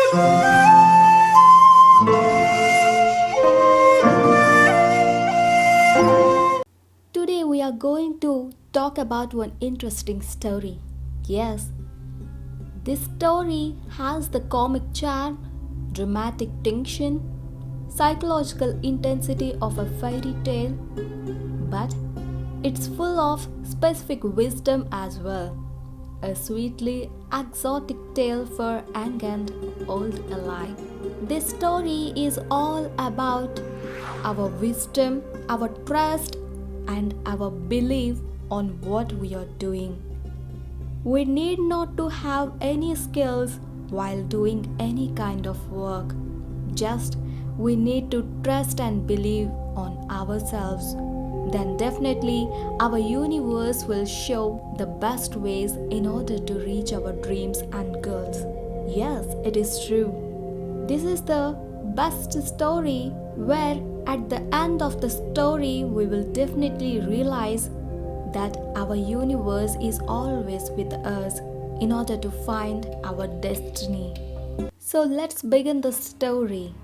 Today we are going to talk about one interesting story. Yes, this story has the comic charm, dramatic tension, psychological intensity of a fairy tale, but it's full of specific wisdom as well. A sweetly exotic tale for young and old alike. This story is all about our wisdom, our trust, and our belief on what we are doing. We need not to have any skills while doing any kind of work. Just we need to trust and believe on ourselves. Then definitely our universe will show the best ways in order to reach our dreams and goals. Yes, it is true. This is the best story where at the end of the story we will definitely realize that our universe is always with us in order to find our destiny. So let's begin the story.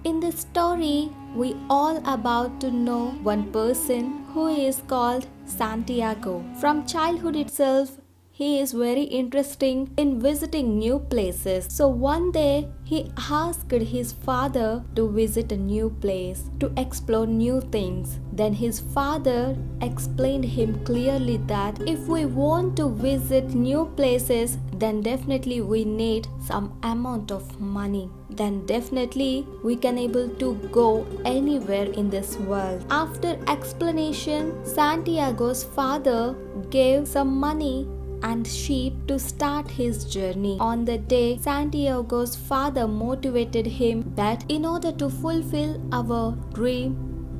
In this story, we all about to know one person who is called Santiago. From childhood itself, he is very interesting in visiting new places. So one day, he asked his father to visit a new place, to explore new things. Then his father explained him clearly that if we want to visit new places, then definitely we need some amount of money. Then definitely we can able to go anywhere in this world. After explanation, Santiago's father gave some money and sheep to start his journey. On the day, Santiago's father motivated him that in order to fulfill our dream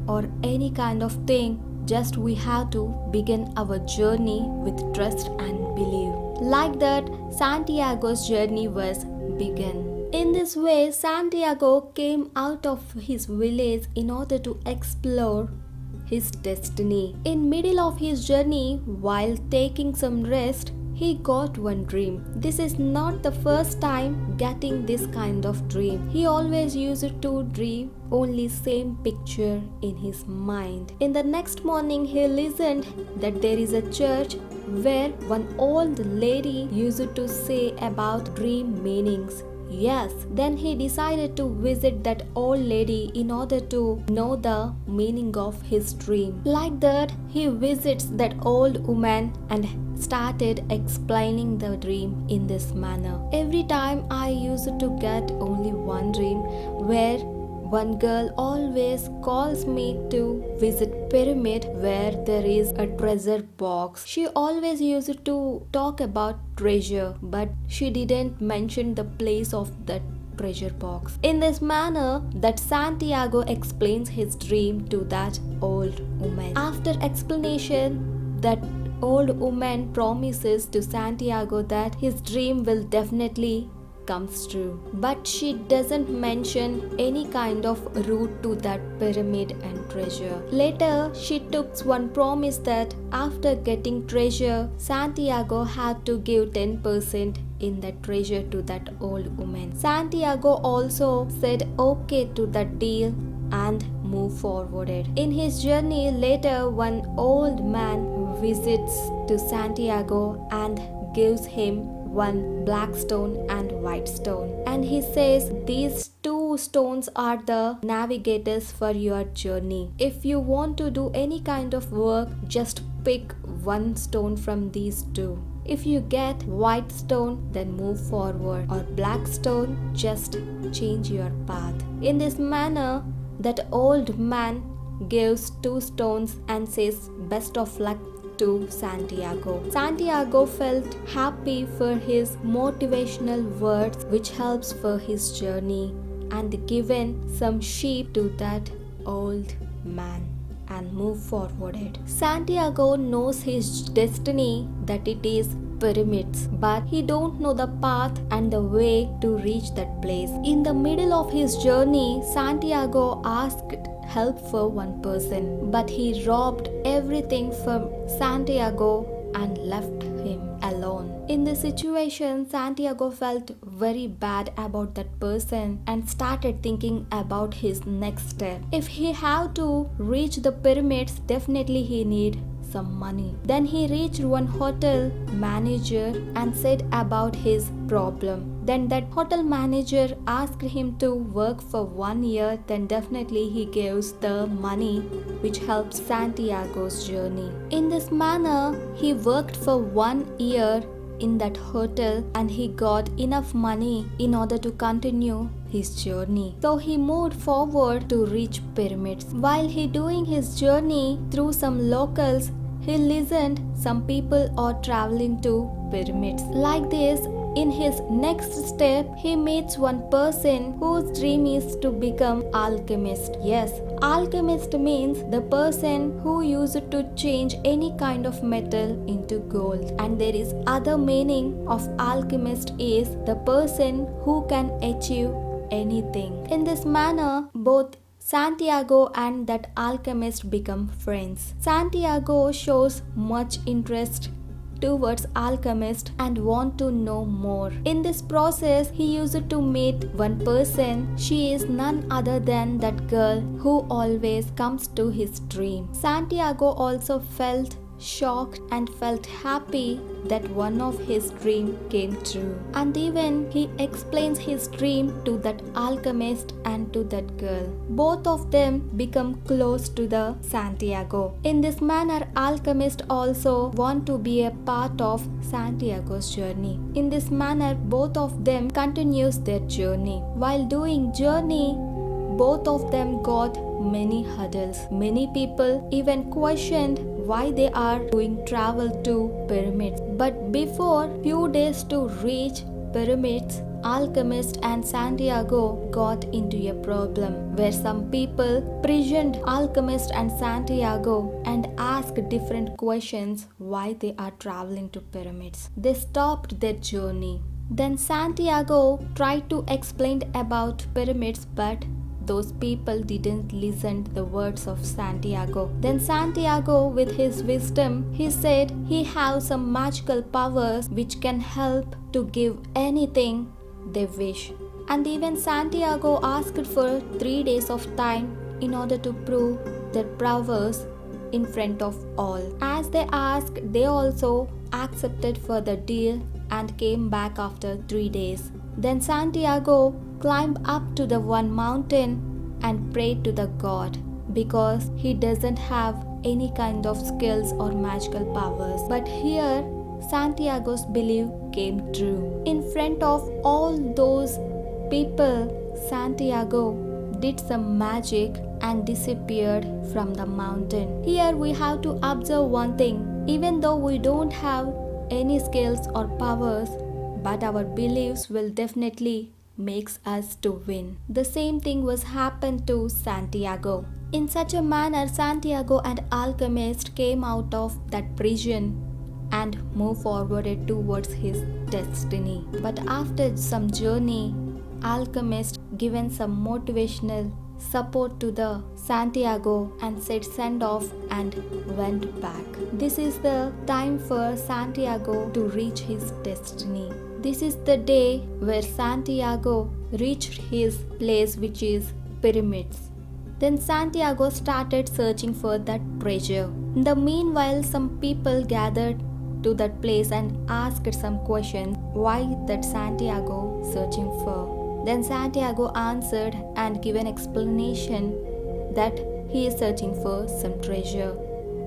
or any kind of thing, just we have to begin our journey with trust and belief. Like that, Santiago's journey was begun. In this way, Santiago came out of his village in order to explore his destiny. In middle of his journey, while taking some rest, he got one dream. This is not the first time getting this kind of dream. He always used to dream only same picture in his mind. In the next morning, he listened that there is a church where one old lady used to say about dream meanings. Yes, then he decided to visit that old lady in order to know the meaning of his dream. Like that, he visits that old woman and started explaining the dream in this manner. Every time I used to get only one dream where one girl always calls me to visit pyramid where there is a treasure box. She always used to talk about treasure, but she didn't mention the place of that treasure box. In this manner, that Santiago explains his dream to that old woman. After explanation, that old woman promises to Santiago that his dream will definitely comes true, but she doesn't mention any kind of route to that pyramid and treasure. Later, she took one promise that after getting treasure, Santiago had to give 10% in that treasure to that old woman. Santiago also said okay to that deal and move forwarded. In his journey later, one old man visits to Santiago and gives him one black stone and white stone, and he says these two stones are the navigators for your journey. If you want to do any kind of work, just pick one stone from these two. If you get white stone, then move forward, or black stone, just change your path. In this manner, that old man gives two stones and says best of luck to Santiago. Santiago felt happy for his motivational words which helps for his journey, and given some sheep to that old man and move forwarded. Santiago knows his destiny that it is pyramids, but he don't know the path and the way to reach that place. In the middle of his journey, Santiago asked help for one person, but he robbed everything from Santiago and left him alone. In this situation, Santiago felt very bad about that person and started thinking about his next step. If he have to reach the pyramids, definitely he need some money. Then he reached one hotel manager and said about his problem. Then that hotel manager asked him to work for 1 year, then definitely he gives the money which helps Santiago's journey. In this manner, he worked for 1 year in that hotel and he got enough money in order to continue his journey. So he moved forward to reach pyramids. While he doing his journey through some locals, he listened some people are traveling to pyramids. Like this, in his next step, he meets one person whose dream is to become alchemist. Yes, alchemist means the person who used to change any kind of metal into gold. And there is other meaning of alchemist is the person who can achieve anything. In this manner, both Santiago and that alchemist become friends. Santiago shows much interest towards alchemist and want to know more. In this process, he used to meet one person. She is none other than that girl who always comes to his dream. Santiago also felt shocked and felt happy that one of his dream came true. And even he explains his dream to that alchemist and to that girl. Both of them become close to the Santiago. In this manner, alchemist also want to be a part of Santiago's journey. In this manner, both of them continues their journey. While doing journey, both of them got many hurdles. Many people even questioned why they are doing travel to pyramids. But before few days to reach pyramids, Alchemist and Santiago got into a problem where some people prisoned Alchemist and Santiago and asked different questions why they are traveling to pyramids. They stopped their journey. Then Santiago tried to explain about pyramids, but those people didn't listen to the words of Santiago. Then Santiago, with his wisdom, he said he has some magical powers which can help to give anything they wish. And even Santiago asked for 3 days of time in order to prove their powers in front of all. As they asked, they also accepted for the deal and came back after 3 days. Then Santiago climbed up to the one mountain and prayed to the god because he doesn't have any kind of skills or magical powers. But here Santiago's belief came true. In front of all those people, Santiago did some magic and disappeared from the mountain. Here we have to observe one thing. Even though we don't have any skills or powers, but our beliefs will definitely makes us to win. The same thing was happened to Santiago. In such a manner, Santiago and Alchemist came out of that prison and moved forward towards his destiny. But after some journey, Alchemist given some motivational support to the Santiago and said send off and went back. This is the time for Santiago to reach his destiny. This is the day where Santiago reached his place, which is pyramids. Then Santiago started searching for that treasure. In the meanwhile, some people gathered to that place and asked some questions why that Santiago searching for. Then Santiago answered and gave an explanation that he is searching for some treasure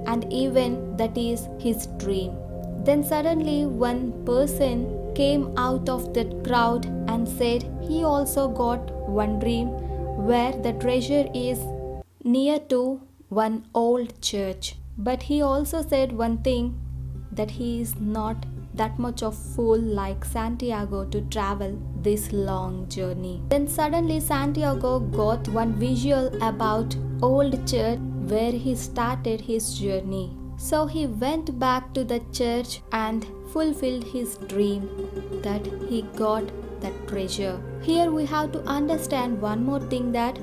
and even that is his dream. Then suddenly one person came out of that crowd and said he also got one dream where the treasure is near to one old church. But he also said one thing, that he is not that much of fool like Santiago to travel this long journey. Then suddenly Santiago got one visual about old church where he started his journey. So he went back to the church and fulfilled his dream that he got that treasure. Here we have to understand one more thing, that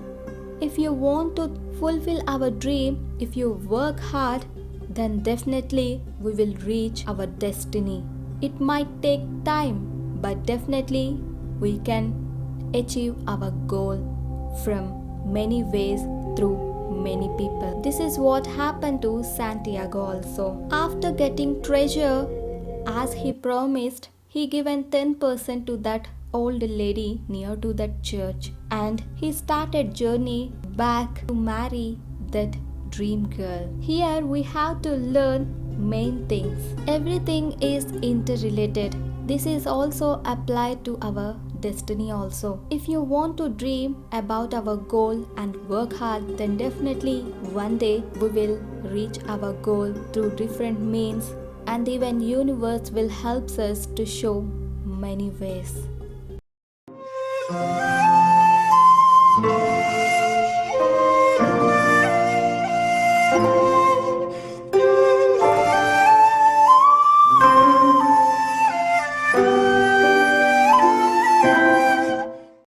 if you want to fulfill our dream, if you work hard, then definitely we will reach our destiny. It might take time, but definitely we can achieve our goal from many ways through many people. This is what happened to Santiago also. After getting treasure as he promised, he given 10% to that old lady near to that church, and he started journey back to marry that dream girl. Here we have to learn main things. Everything is interrelated. This is also applied to our destiny also. If you want to dream about our goal and work hard, then definitely one day we will reach our goal through different means, and even universe will help us to show many ways.